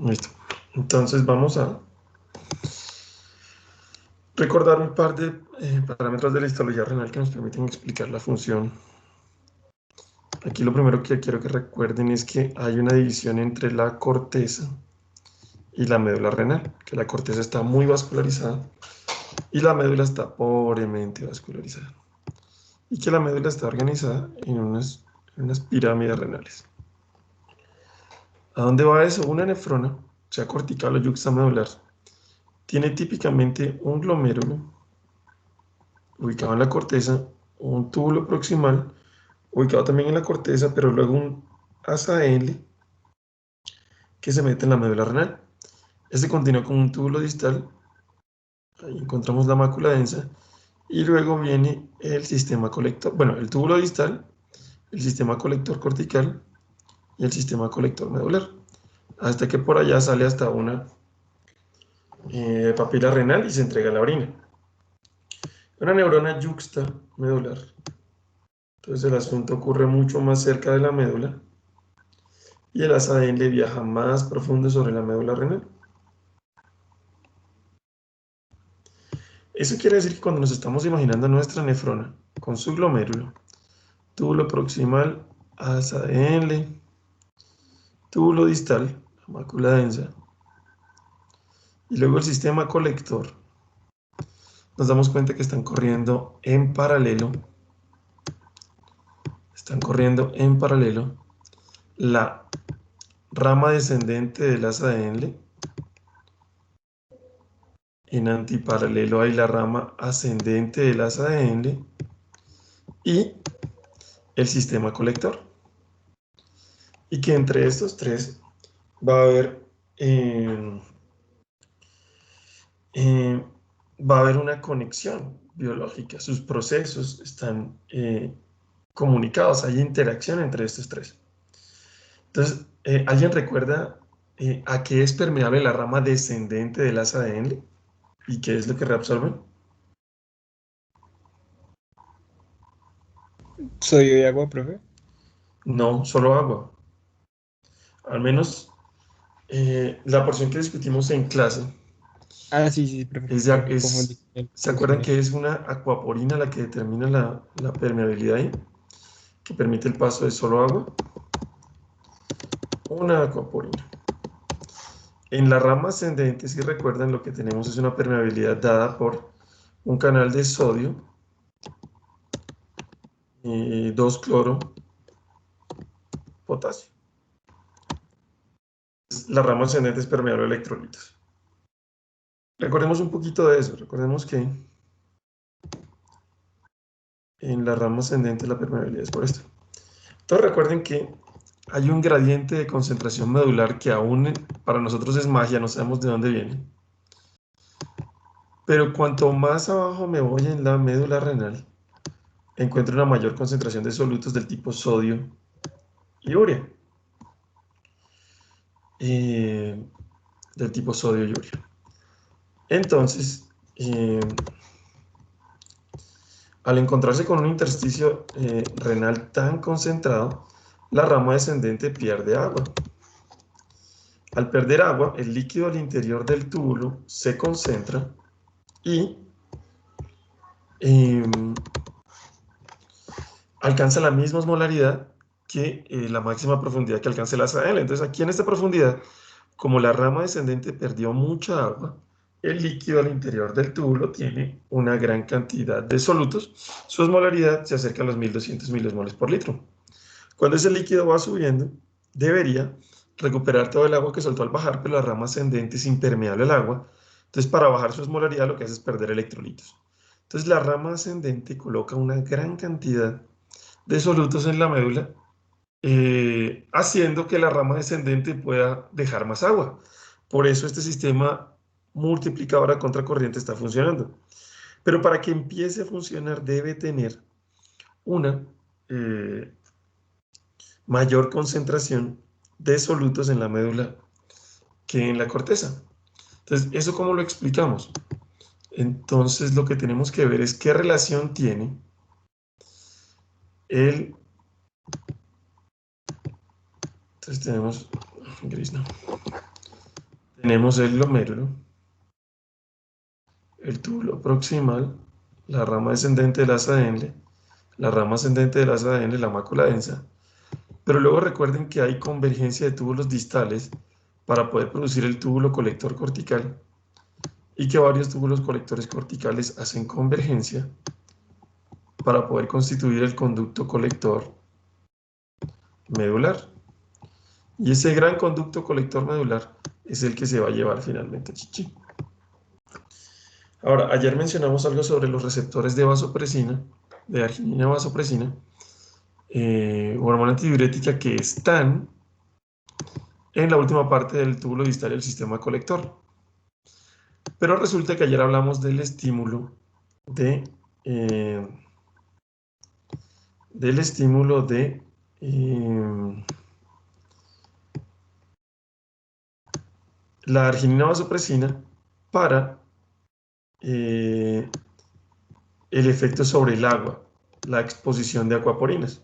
Listo. Entonces vamos a recordar un par de parámetros de la histología renal que nos permiten explicar la función. Aquí lo primero que quiero que recuerden es que hay una división entre la corteza y la médula renal, que la corteza está muy vascularizada y la médula está pobremente vascularizada, y que la médula está organizada en unas pirámides renales. ¿A dónde va eso? Una nefrona, sea cortical o yuxtamedular, tiene típicamente un glomérulo ubicado en la corteza, un túbulo proximal ubicado también en la corteza, pero luego un asa L que se mete en la médula renal. Este continúa con un túbulo distal, ahí encontramos la mácula densa, y luego viene el sistema colector, bueno, el túbulo distal, el sistema colector cortical y el sistema colector medular, hasta que por allá sale hasta una papila renal y se entrega a la orina. Una neurona yuxta medular. Entonces el asunto ocurre mucho más cerca de la médula y el asa L viaja más profundo sobre la médula renal. Eso quiere decir que cuando nos estamos imaginando nuestra nefrona con su glomérulo, túbulo proximal, asa L, túbulo distal, la mácula densa, y luego el sistema colector, nos damos cuenta que están corriendo en paralelo la rama descendente del asa L, en antiparalelo hay la rama ascendente del asa L y el sistema colector. Y que entre estos tres va a haber, eh, eh, va a haber una conexión biológica. Sus procesos están comunicados, hay interacción entre estos tres. Entonces, ¿alguien recuerda a qué es permeable la rama descendente del asa de Henle? ¿Y qué es lo que reabsorbe? Sodio y agua, profe. No, solo agua. Al menos la porción que discutimos en clase Ah, sí, sí, profe. es, Me confundí con el ¿se acuerdan funcional. que es una acuaporina la que determina la permeabilidad ahí? Que permite el paso de solo agua. Una acuaporina. En la rama ascendente, si recuerdan, lo que tenemos es una permeabilidad dada por un canal de sodio, 2-cloro, potasio. La rama ascendente es permeable a electrolitos. Recordemos un poquito de eso. Recordemos que en la rama ascendente la permeabilidad es por esto. Entonces recuerden que hay un gradiente de concentración medular que aún para nosotros es magia, no sabemos de dónde viene. Pero cuanto más abajo me voy en la médula renal, encuentro una mayor concentración de solutos del tipo sodio y urea. Del tipo sodio y urea. Entonces, al encontrarse con un intersticio renal tan concentrado, la rama descendente pierde agua. Al perder agua, el líquido al interior del túbulo se concentra y eh, alcanza la misma osmolaridad que la máxima profundidad que alcanza el asa L. Entonces, aquí en esta profundidad, como la rama descendente perdió mucha agua, el líquido al interior del túbulo tiene una gran cantidad de solutos. Su osmolaridad se acerca a los 1200 milimoles por litro. Cuando ese líquido va subiendo, debería recuperar todo el agua que soltó al bajar, pero la rama ascendente es impermeable al agua. Entonces, para bajar su osmolaridad, lo que hace es perder electrolitos. Entonces, la rama ascendente coloca una gran cantidad de solutos en la médula, haciendo que la rama descendente pueda dejar más agua. Por eso este sistema multiplicador a contracorriente está funcionando. Pero para que empiece a funcionar debe tener una mayor concentración de solutos en la médula que en la corteza. Entonces, ¿eso cómo lo explicamos? Entonces, lo que tenemos que ver es qué relación tiene el... Entonces tenemos... Gris, no. tenemos el glomérulo, el túbulo proximal, la rama descendente del asa de Henle, la rama ascendente del asa de Henle, la mácula densa. Pero luego recuerden que hay convergencia de túbulos distales para poder producir el túbulo colector cortical y que varios túbulos colectores corticales hacen convergencia para poder constituir el conducto colector medular. Y ese gran conducto colector medular es el que se va a llevar finalmente a chichi. Ahora, ayer mencionamos algo sobre los receptores de vasopresina, de arginina vasopresina, hormona antidiurética que están en la última parte del túbulo distal del sistema colector. Pero resulta que ayer hablamos del estímulo de la arginina vasopresina para el efecto sobre el agua, la exposición de aquaporinas.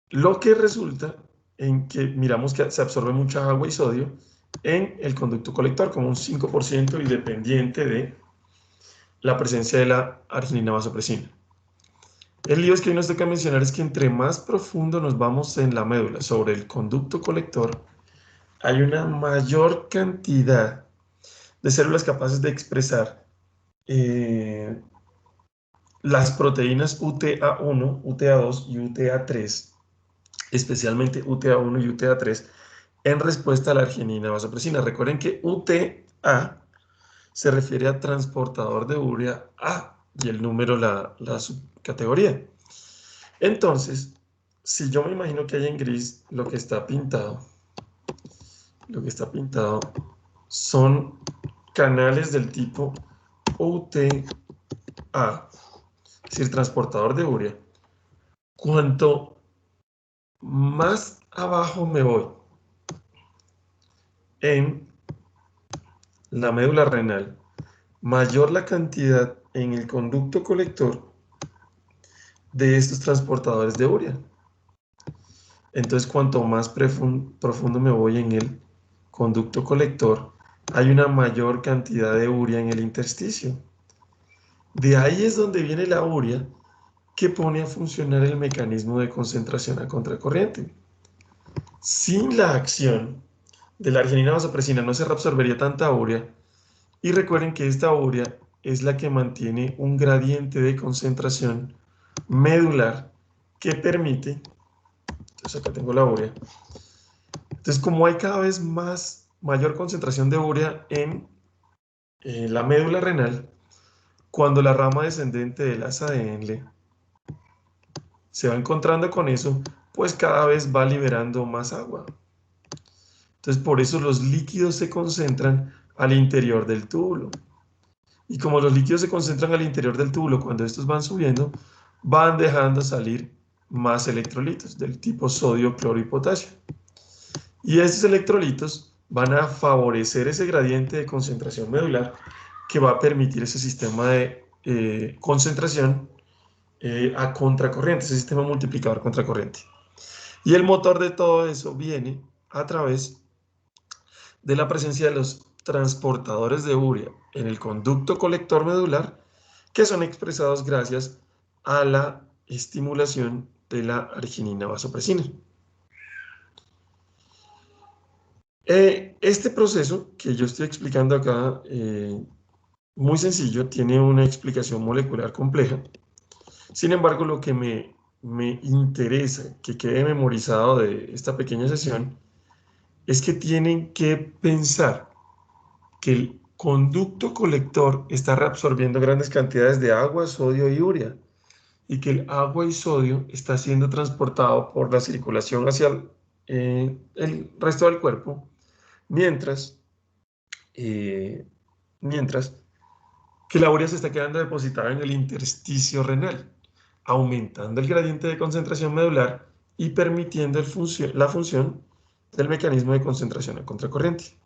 Lo que resulta en que miramos que se absorbe mucha agua y sodio en el conducto colector, como un 5% independiente de la presencia de la arginina vasopresina. El lío es que hoy nos toca mencionar es que entre más profundo nos vamos en la médula sobre el conducto colector, hay una mayor cantidad de células capaces de expresar las proteínas UTA1, UTA2 y UTA3, especialmente UTA1 y UTA3, en respuesta a la arginina vasopresina. Recuerden que UTA se refiere a transportador de urea A y el número la subcategoría. Entonces, si yo me imagino que hay en gris lo que está pintado son canales del tipo UTA, es decir, transportador de urea. Cuanto más abajo me voy en la médula renal, mayor la cantidad en el conducto colector de estos transportadores de urea. Entonces, cuanto más profundo me voy en el conducto colector, hay una mayor cantidad de urea en el intersticio. De ahí es donde viene la urea que pone a funcionar el mecanismo de concentración a contracorriente. Sin la acción de la arginina vasopresina no se reabsorbería tanta urea, y recuerden que esta urea es la que mantiene un gradiente de concentración medular que permite, entonces acá tengo la urea, entonces como hay cada vez mayor concentración de urea en la médula renal, cuando la rama descendente del asa de Henle se va encontrando con eso, pues cada vez va liberando más agua. Entonces por eso los líquidos se concentran al interior del túbulo. Y como los líquidos se concentran al interior del túbulo, cuando estos van subiendo, van dejando salir más electrolitos del tipo sodio, cloro y potasio. Y estos electrolitos van a favorecer ese gradiente de concentración medular que va a permitir ese sistema de concentración a contracorriente, ese sistema multiplicador contracorriente. Y el motor de todo eso viene a través de la presencia de los transportadores de urea en el conducto colector medular, que son expresados gracias a la estimulación de la arginina vasopresina. Este proceso que yo estoy explicando acá, muy sencillo, tiene una explicación molecular compleja. Sin embargo, lo que me interesa que quede memorizado de esta pequeña sesión es que tienen que pensar que el conducto colector está reabsorbiendo grandes cantidades de agua, sodio y urea, y que el agua y sodio está siendo transportado por la circulación hacia el resto del cuerpo, mientras que la urea se está quedando depositada en el intersticio renal, aumentando el gradiente de concentración medular y permitiendo la función del mecanismo de concentración a contracorriente.